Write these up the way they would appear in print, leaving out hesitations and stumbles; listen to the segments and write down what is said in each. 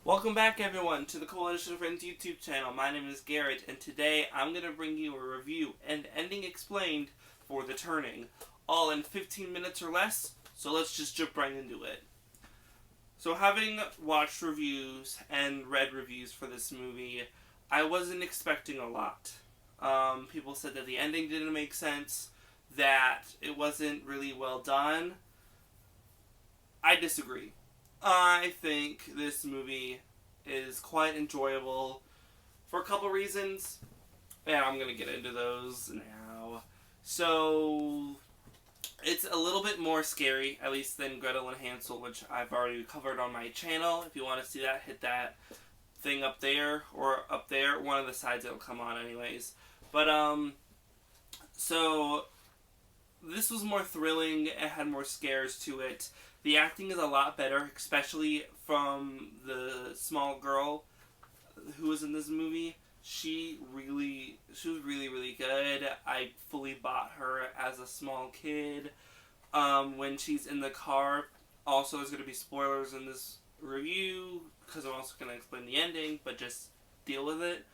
Welcome back, everyone, to the Coalition of Friends YouTube channel. My name is Garrett, and today I'm going to bring you a review and ending explained for The Turning, all in 15 minutes or less, so let's just jump right into it. So having watched reviews and read reviews for this movie, I wasn't expecting a lot. People said that the ending didn't make sense, that it wasn't really well done. I disagree. I think this movie is quite enjoyable for a couple reasons, and I'm going to get into those now. So, it's a little bit more scary, at least than Gretel and Hansel, which I've already covered on my channel. If you want to see that, hit that thing up there, or up there, one of the sides it'll come on anyways. But, so, this was more thrilling, it had more scares to it. The acting is a lot better, especially from the small girl who was in this movie. She was really good. I fully bought her as a small kid. When she's in the car, also there's going to be spoilers in this review, because I'm also going to explain the ending, but just deal with it.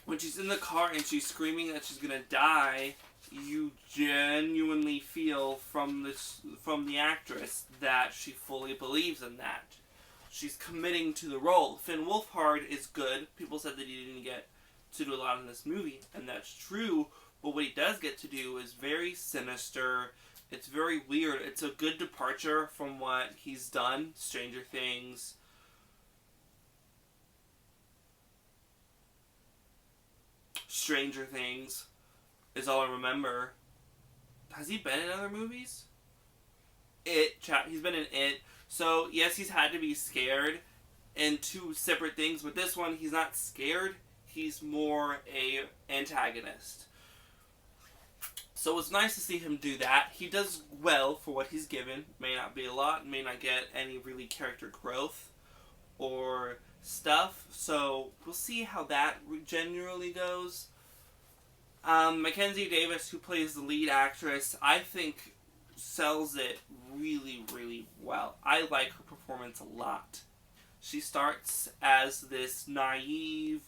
When she's in the car and she's screaming that she's going to die, you genuinely feel from the actress that she fully believes in that. She's committing to the role. Finn Wolfhard is good. People said that he didn't get to do a lot in this movie, and that's true, but what he does get to do is very sinister. It's very weird. It's a good departure from what he's done. Stranger Things. Is all I remember. Has he been in other movies? He's been in It. So, yes, he's had to be scared in two separate things, but this one, he's not scared. He's more a antagonist. So it's nice to see him do that. He does well for what he's given. May not be a lot, may not get any really character growth or stuff. So we'll see how that generally goes. Mackenzie Davis, who plays the lead actress, I think sells it really, really well. I like her performance a lot. She starts as this naive,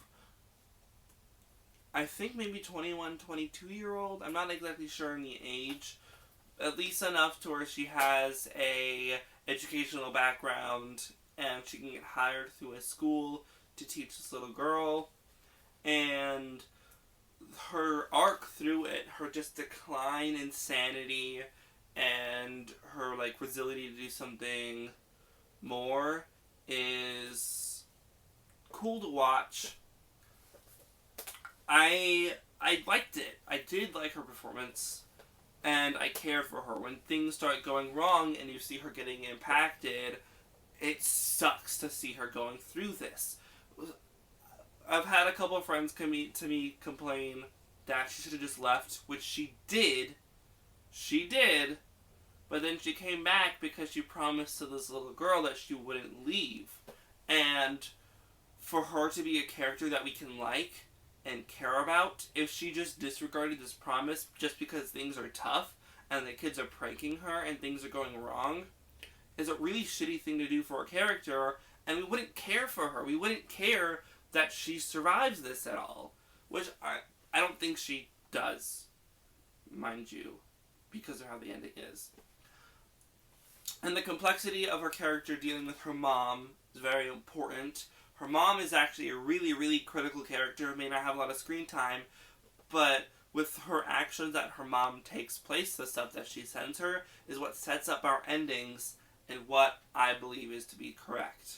I think maybe 21, 22-year-old. I'm not exactly sure in the age. At least enough to where she has a educational background and she can get hired through a school to teach this little girl. And her arc through it, her just decline in sanity and her resilience to do something more is cool to watch. I liked it. I did like her performance, and I care for her. When things start going wrong and you see her getting impacted, it sucks to see her going through this. I've had a couple of friends come to me complain that she should have just left, which she did. She did, but then she came back because she promised to this little girl that she wouldn't leave. And for her to be a character that we can like and care about, if she just disregarded this promise just because things are tough and the kids are pranking her and things are going wrong, is a really shitty thing to do for a character, and we wouldn't care for her. We wouldn't care that she survives this at all, which I don't think she does, mind you, because of how the ending is. And the complexity of her character dealing with her mom is very important. Her mom is actually a really, really critical character, may not have a lot of screen time, but with her actions that her mom takes place, the stuff that she sends her, is what sets up our endings and what I believe is to be correct.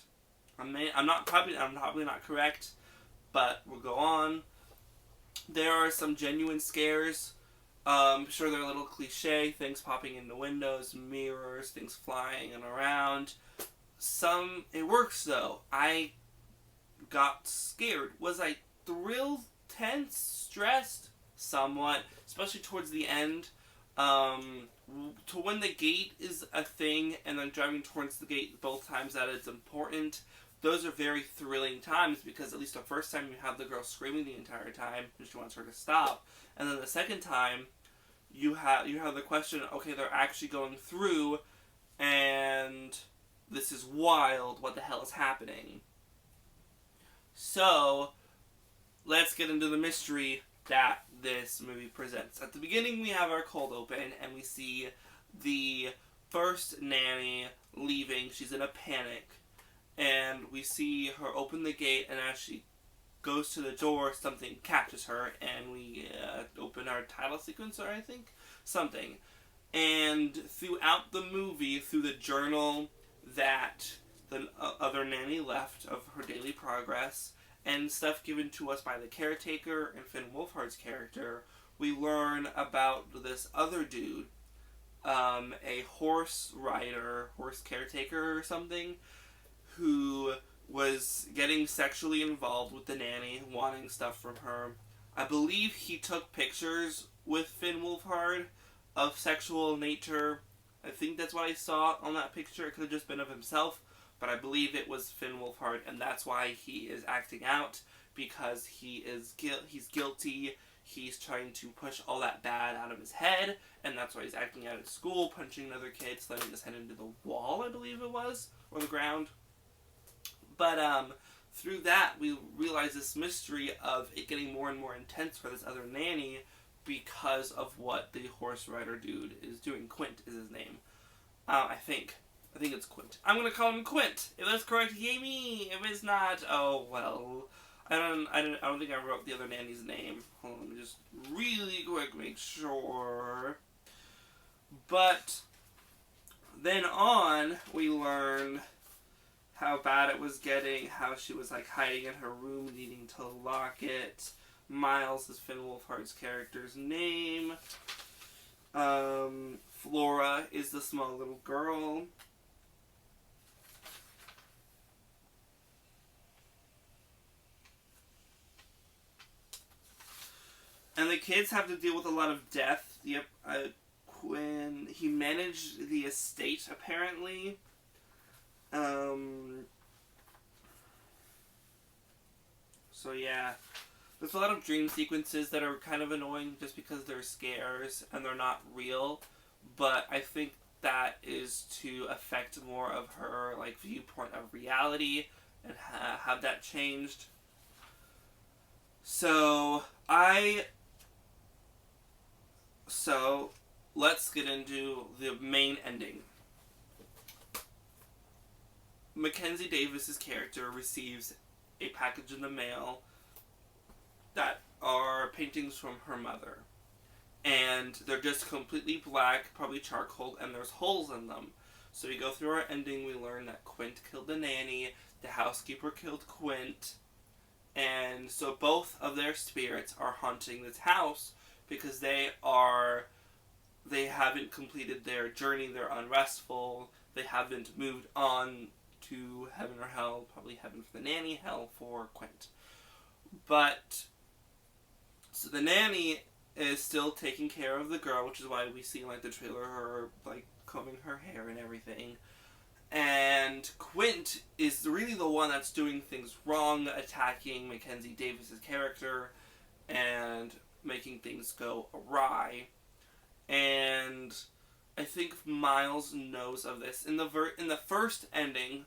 I'm probably not correct, but we'll go on. There are some genuine scares. I'm sure they're a little cliche, things popping into windows, mirrors, things flying and around. It works though. I got scared. Was I thrilled, tense, stressed? Somewhat, especially towards the end. To when the gate is a thing and then driving towards the gate both times that it's important, those are very thrilling times, because at least the first time you have the girl screaming the entire time and she wants her to stop, and then the second time you have the question, okay, they're actually going through, and this is wild, what the hell is happening? So, let's get into the mystery that this movie presents. At the beginning, we have our cold open, and we see the first nanny leaving. She's in a panic, and we see her open the gate, and as she goes to the door, something catches her, and we open our title sequencer, I think? Something. And throughout the movie, through the journal that the other nanny left of her daily progress, and stuff given to us by the caretaker and Finn Wolfhard's character, we learn about this other dude, a horse rider, horse caretaker or something, who was getting sexually involved with the nanny, wanting stuff from her. I believe he took pictures with Finn Wolfhard of sexual nature. I think that's what I saw on that picture. It could have just been of himself, but I believe it was Finn Wolfhard, and that's why he is acting out, because he's guilty. He's trying to push all that bad out of his head, and that's why he's acting out at school, punching another kid, slamming his head into the wall, I believe it was, or the ground. But through that, we realize this mystery of it getting more and more intense for this other nanny because of what the horse rider dude is doing. Quint is his name. I think it's Quint. I'm gonna call him Quint. If that's correct, yay me. If it's not, oh well. I don't think I wrote the other nanny's name. Hold on, let me just really quick make sure. But then on, we learn how bad it was getting, how she was like hiding in her room, needing to lock it. Miles is Finn Wolfhard's character's name. Flora is the small little girl. And the kids have to deal with a lot of death. Yep, Quinn, he managed the estate, apparently. So yeah, there's a lot of dream sequences that are kind of annoying just because they're scares and they're not real, but I think that is to affect more of her like viewpoint of reality and have that changed. So let's get into the main ending. Mackenzie Davis's character receives a package in the mail that are paintings from her mother. And they're just completely black, probably charcoal, and there's holes in them. So we go through our ending, we learn that Quint killed the nanny, the housekeeper killed Quint, and so both of their spirits are haunting this house because they haven't completed their journey, they're unrestful, they haven't moved on to heaven or hell, probably heaven for the nanny, hell for Quint. But, so the nanny is still taking care of the girl, which is why we see, like, the trailer, her, like, combing her hair and everything. And Quint is really the one that's doing things wrong, attacking Mackenzie Davis's character, and making things go awry. And I think Miles knows of this. In the first ending,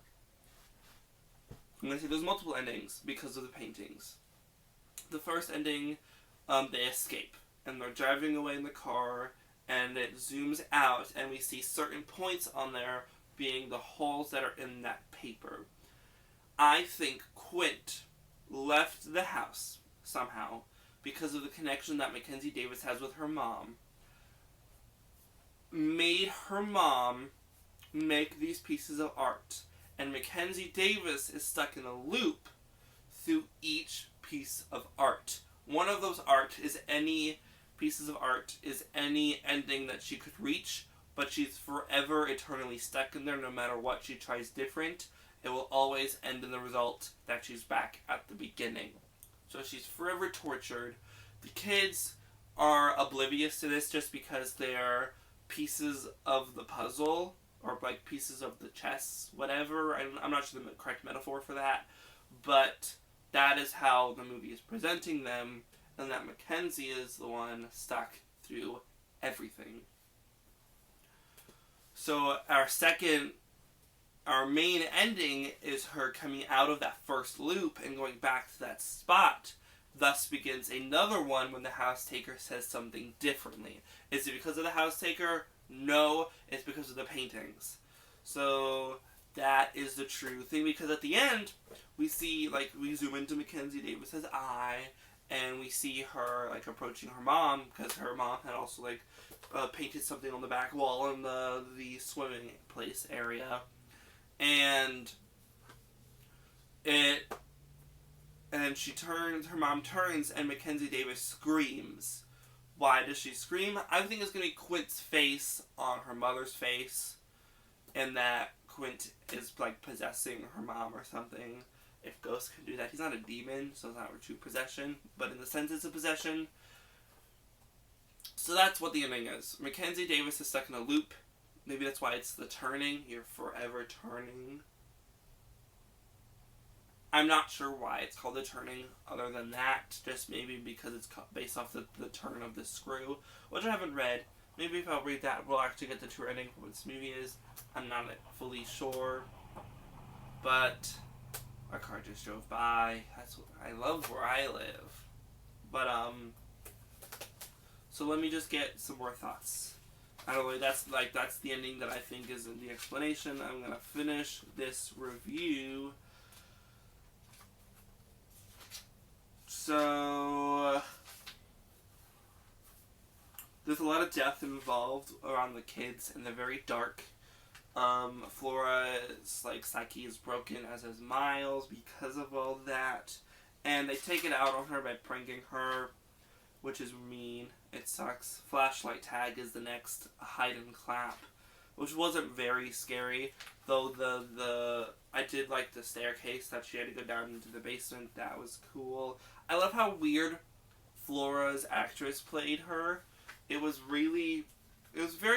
I'm going to say there's multiple endings because of the paintings. The first ending, they escape. And they're driving away in the car, and it zooms out, and we see certain points on there being the holes that are in that paper. I think Quint left the house somehow because of the connection that Mackenzie Davis has with her mom. Made her mom make these pieces of art. And Mackenzie Davis is stuck in a loop through each piece of art. One of those pieces of art is any ending that she could reach, but she's forever eternally stuck in there no matter what she tries different. It will always end in the result that she's back at the beginning. So she's forever tortured. The kids are oblivious to this just because they're pieces of the puzzle, or like pieces of the chess, whatever. I'm not sure the correct metaphor for that, but that is how the movie is presenting them, and that Mackenzie is the one stuck through everything. So our second our main ending is her coming out of that first loop and going back to that spot. Thus begins another one when the house taker says something differently. Is it because of the house taker? No, it's because of the paintings. So that is the true thing, because at the end we see, like, we zoom into Mackenzie Davis's eye, and we see her, like, approaching her mom, because her mom had also, like, painted something on the back wall in the swimming place area, and her mom turns, and Mackenzie Davis screams. Why does she scream? I think it's going to be Quint's face on her mother's face, and that Quint is, like, possessing her mom or something. If ghosts can do that. He's not a demon, so it's not a true possession, but in the sense it's a possession. So that's what the ending is. Mackenzie Davis is stuck in a loop. Maybe that's why it's the turning. You're forever turning. I'm not sure why it's called the turning, other than that. Just maybe because it's based off the turn of the screw, which I haven't read. Maybe if I'll read that, we'll actually get the true ending for what this movie is. I'm not fully sure. But our car just drove by. That's what I love where I live. But, so let me just get some more thoughts. I don't know, that's the ending that I think is in the explanation. I'm gonna finish this review. So there's a lot of death involved around the kids, and they're very dark. Flora's, like, psyche is broken, as is Miles, because of all that. And they take it out on her by pranking her, which is mean. It sucks. Flashlight tag is the next hide and clap, which wasn't very scary, though I did like the staircase that she had to go down into the basement. That was cool. I love how weird Flora's actress played her. It was very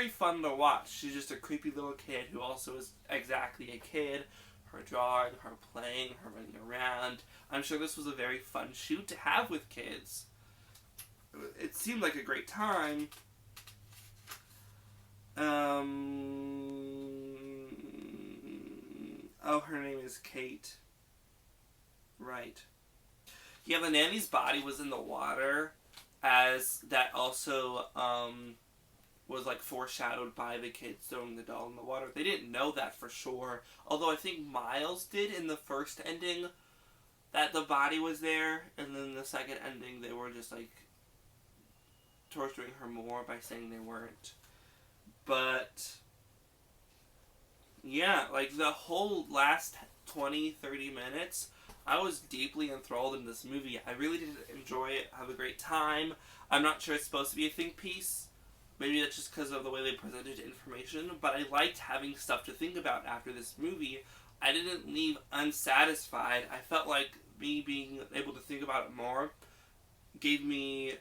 fun to watch. She's just a creepy little kid who also is exactly a kid. Her drawing, her playing, her running around. I'm sure this was a very fun shoot to have with kids. It seemed like a great time. Oh, her name is Kate. Right. Yeah, the nanny's body was in the water, as that also, was, like, foreshadowed by the kids throwing the doll in the water. They didn't know that for sure, although I think Miles did in the first ending, that the body was there, and then the second ending they were just, like, torturing her more by saying they weren't. But yeah, like, the whole last 20-30 minutes, I was deeply enthralled in this movie. I really did enjoy it, have a great time. I'm not sure it's supposed to be a think piece. Maybe that's just because of the way they presented information, but I liked having stuff to think about after this movie. I didn't leave unsatisfied. I felt like me being able to think about it more gave me,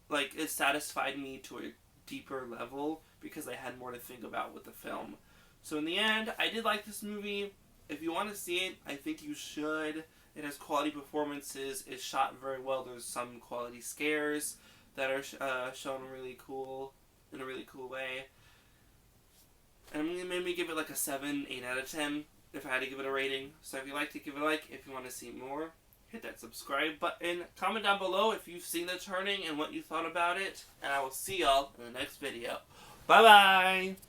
like, it satisfied me to a deeper level because I had more to think about with the film. So in the end, I did like this movie. If you want to see it, I think you should. It has quality performances. It's shot very well. There's some quality scares that are shown really cool, in a really cool way. And I'm going to maybe give it like a 7, 8 out of 10 if I had to give it a rating. So if you liked it, give it a like. If you want to see more, hit that subscribe button. Comment down below if you've seen The Turning and what you thought about it. And I will see y'all in the next video. Bye-bye!